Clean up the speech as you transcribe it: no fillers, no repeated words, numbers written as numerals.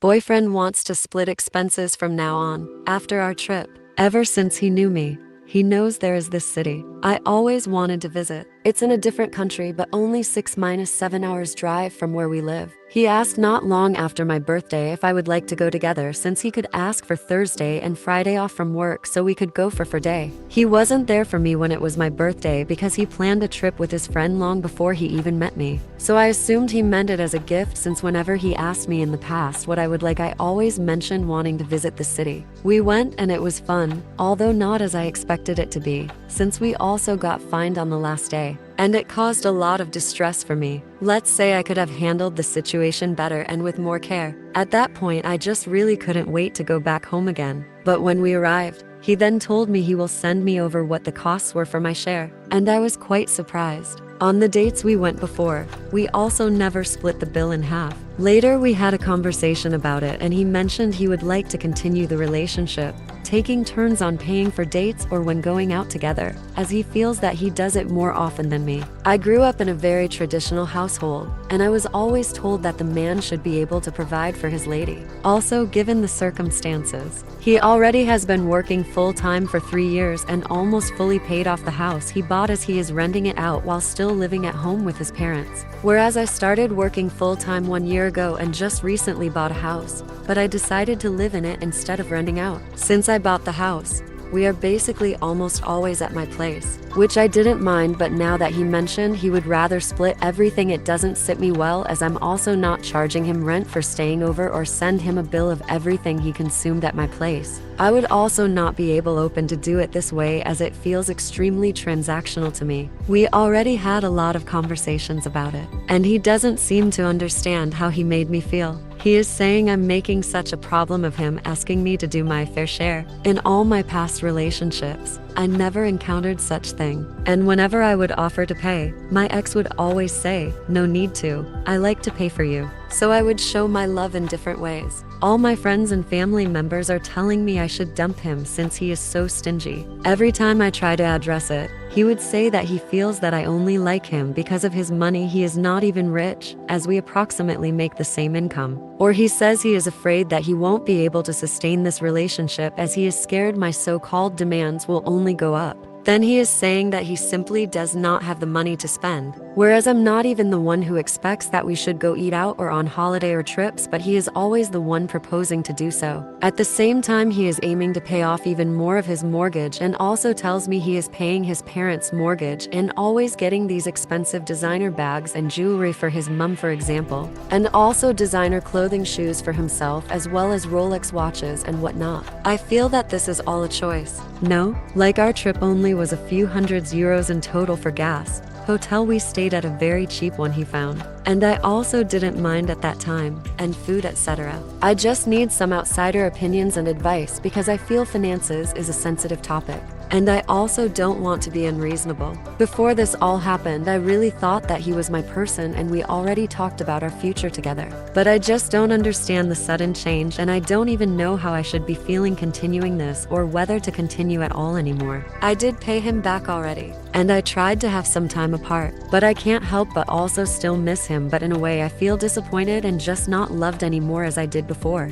Boyfriend wants to split expenses from now on, after our trip. Ever since he knew me, he knows there is this city I always wanted to visit. It's in a different country, but only 6-7 hours drive from where we live. He asked not long after my birthday if I would like to go together, since he could ask for Thursday and Friday off from work so we could go for day. He wasn't there for me when it was my birthday because he planned a trip with his friend long before he even met me. So I assumed he meant it as a gift, since whenever he asked me in the past what I would like, I always mentioned wanting to visit the city. We went and it was fun, although not as I expected it to be, since we also got fined on the last day. And it caused a lot of distress for me. Let's say I could have handled the situation better and with more care. At that point, I just really couldn't wait to go back home again. But when we arrived, he then told me he will send me over what the costs were for my share, and I was quite surprised. On the dates we went before, we also never split the bill in half. Later, we had a conversation about it, and he mentioned he would like to continue the relationship, taking turns on paying for dates or when going out together, as he feels that he does it more often than me. I grew up in a very traditional household, and I was always told that the man should be able to provide for his lady. Also, given the circumstances, he already has been working full-time for 3 years and almost fully paid off the house he bought, as he is renting it out while still living at home with his parents. Whereas I started working full-time 1 year ago and just recently bought a house, but I decided to live in it instead of renting out. Since I bought the house, we are basically almost always at my place, which I didn't mind, but now that he mentioned he would rather split everything, it doesn't sit me well, as I'm also not charging him rent for staying over or send him a bill of everything he consumed at my place. I would also not be open to do it this way, as it feels extremely transactional to me. We already had a lot of conversations about it, and he doesn't seem to understand how he made me feel. He is saying I'm making such a problem of him asking me to do my fair share. In all my past relationships, I never encountered such thing. And whenever I would offer to pay, my ex would always say, "No need to. I like to pay for you." So I would show my love in different ways. All my friends and family members are telling me I should dump him since he is so stingy. Every time I try to address it, he would say that he feels that I only like him because of his money. He is not even rich, as we approximately make the same income. Or he says he is afraid that he won't be able to sustain this relationship, as he is scared my so-called demands will only go up. Then he is saying that he simply does not have the money to spend, whereas I'm not even the one who expects that we should go eat out or on holiday or trips, but he is always the one proposing to do so. At the same time, he is aiming to pay off even more of his mortgage, and also tells me he is paying his parents' mortgage and always getting these expensive designer bags and jewelry for his mum, for example, and also designer clothing, shoes for himself, as well as Rolex watches and whatnot. I feel that this is all a choice. No, like our trip only was a few hundreds euros in total for gas. Hotel we stayed at a very cheap one he found, and I also didn't mind at that time, and food, etc. I just need some outsider opinions and advice, because I feel finances is a sensitive topic, and I also don't want to be unreasonable. Before this all happened, I really thought that he was my person and we already talked about our future together. But I just don't understand the sudden change, and I don't even know how I should be feeling continuing this or whether to continue at all anymore. I did pay him back already, and I tried to have some time apart, but I can't help but also still miss him, but in a way I feel disappointed and just not loved anymore as I did before.